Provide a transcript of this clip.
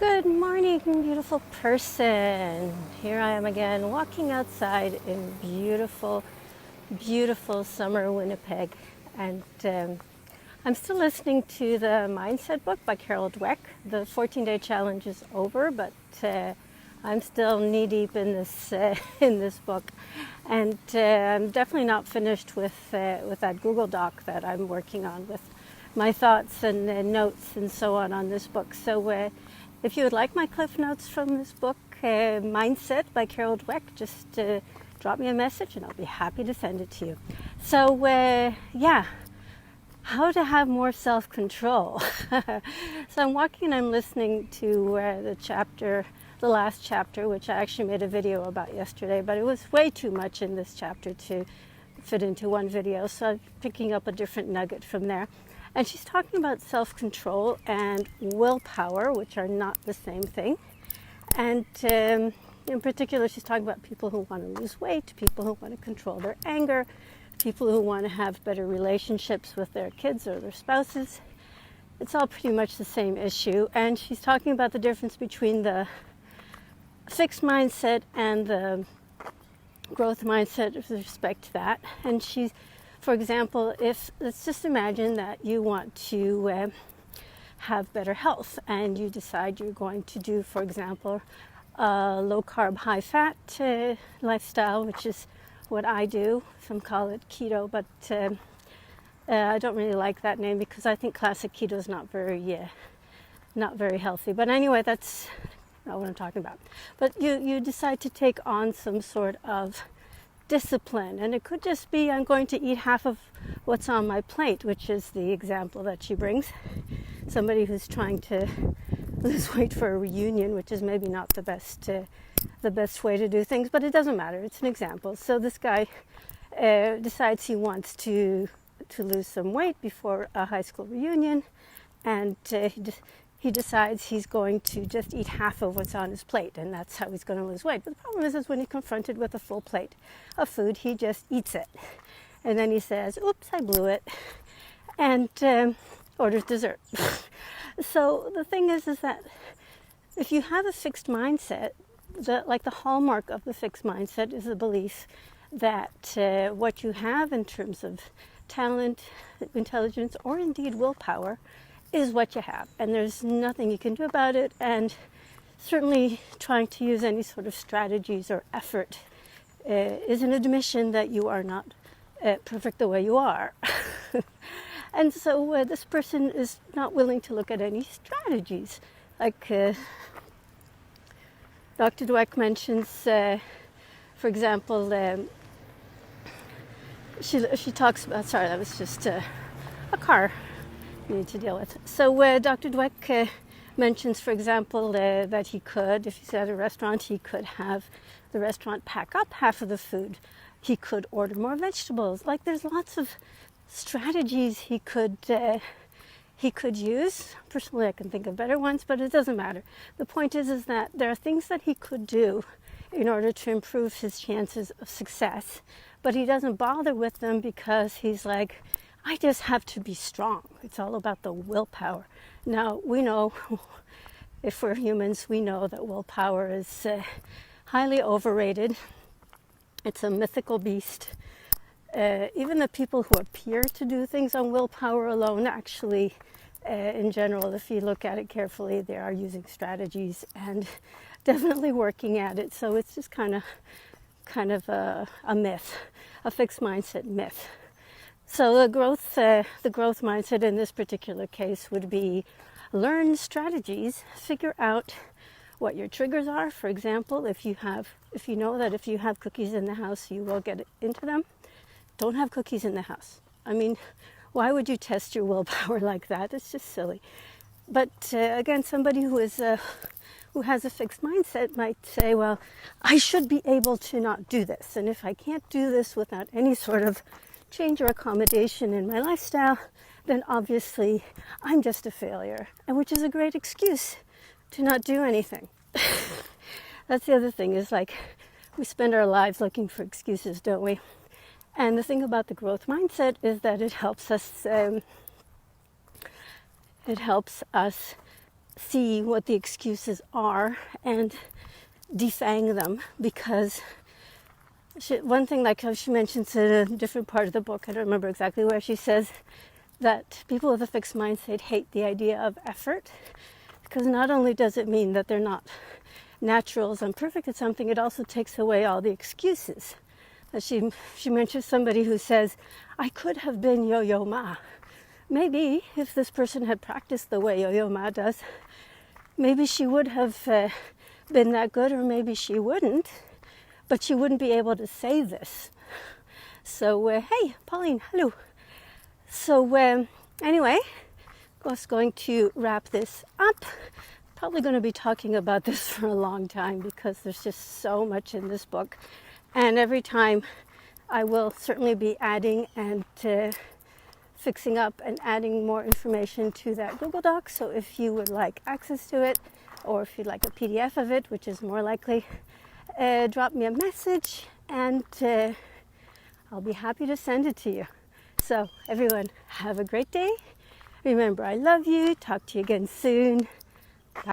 Good morning, beautiful person. Here I am again, walking outside in beautiful, beautiful summer Winnipeg. And I'm still listening to the Mindset book by Carol Dweck. The 14-day challenge is over, but I'm still knee-deep in this in this book. And I'm definitely not finished with that Google Doc that I'm working on with my thoughts and notes and so on this book. So if you would like my cliff notes from this book, Mindset by Carol Dweck, just drop me a message and I'll be happy to send it to you. So how to have more self-control. So I'm walking and I'm listening to the last chapter, which I actually made a video about yesterday, but it was way too much in this chapter to fit into one video, so I'm picking up a different nugget from there. And she's talking about self-control and willpower, which are not the same thing. And in particular, she's talking about people who want to lose weight, people who want to control their anger, people who want to have better relationships with their kids or their spouses. It's all pretty much the same issue. And she's talking about the difference between the fixed mindset and the growth mindset with respect to that. And she's, for example, let's just imagine that you want to have better health and you decide you're going to do, for example, a low carb, high fat lifestyle, which is what I do. Some call it keto, but I don't really like that name because I think classic keto is not very healthy. But anyway, that's not what I'm talking about. But you decide to take on some sort of discipline, and it could just be I'm going to eat half of what's on my plate, which is the example that she brings. Somebody who's trying to lose weight for a reunion, which is maybe not the best way to do things, but it doesn't matter. It's an example. So this guy decides he wants to lose some weight before a high school reunion, and he decides he's going to just eat half of what's on his plate, and that's how he's going to lose weight. But the problem is when he's confronted with a full plate of food, he just eats it. And then he says, oops, I blew it, and orders dessert. So the thing is that if you have a fixed mindset, the hallmark of the fixed mindset is the belief that what you have in terms of talent, intelligence, or indeed willpower is what you have, and there's nothing you can do about it. And certainly trying to use any sort of strategies or effort is an admission that you are not perfect the way you are. And so this person is not willing to look at any strategies. Like Dr. Dweck mentions, for example, she talks about, sorry, that was just a car need to deal with. So Dr. Dweck mentions, for example, that he could, if he's at a restaurant, he could have the restaurant pack up half of the food. He could order more vegetables. Like, there's lots of strategies he could use. Personally, I can think of better ones, but it doesn't matter. The point is that there are things that he could do in order to improve his chances of success, but he doesn't bother with them because he's like, I just have to be strong. It's all about the willpower. Now, we know, if we're humans, we know that willpower is highly overrated. It's a mythical beast. Even the people who appear to do things on willpower alone, actually, in general, if you look at it carefully, they are using strategies and definitely working at it. So it's just kind of a myth, a fixed mindset myth. So the growth mindset in this particular case would be learn strategies, figure out what your triggers are. For example, if you know that if you have cookies in the house, you will get into them, don't have cookies in the house. I mean, why would you test your willpower like that? It's just silly. But again, somebody who has a fixed mindset might say, well, I should be able to not do this. And if I can't do this without any sort of change or accommodation in my lifestyle, then obviously I'm just a failure, and which is a great excuse to not do anything. That's the other thing, is like we spend our lives looking for excuses, don't we? And the thing about the growth mindset is that it helps us see what the excuses are and defang them, because one thing, like how she mentions in a different part of the book, I don't remember exactly where, she says that people with a fixed mindset hate the idea of effort, because not only does it mean that they're not naturals and perfect at something, it also takes away all the excuses. She mentions somebody who says, I could have been Yo-Yo Ma. Maybe if this person had practiced the way Yo-Yo Ma does, maybe she would have been that good, or maybe she wouldn't, but she wouldn't be able to say this. So, hey, Pauline, hello. So, anyway, I was going to wrap this up. Probably going to be talking about this for a long time, because there's just so much in this book. And every time I will certainly be adding and fixing up and adding more information to that Google Doc. So if you would like access to it, or if you'd like a PDF of it, which is more likely, drop me a message and I'll be happy to send it to you. So everyone, have a great day. Remember, I love you. Talk to you again soon.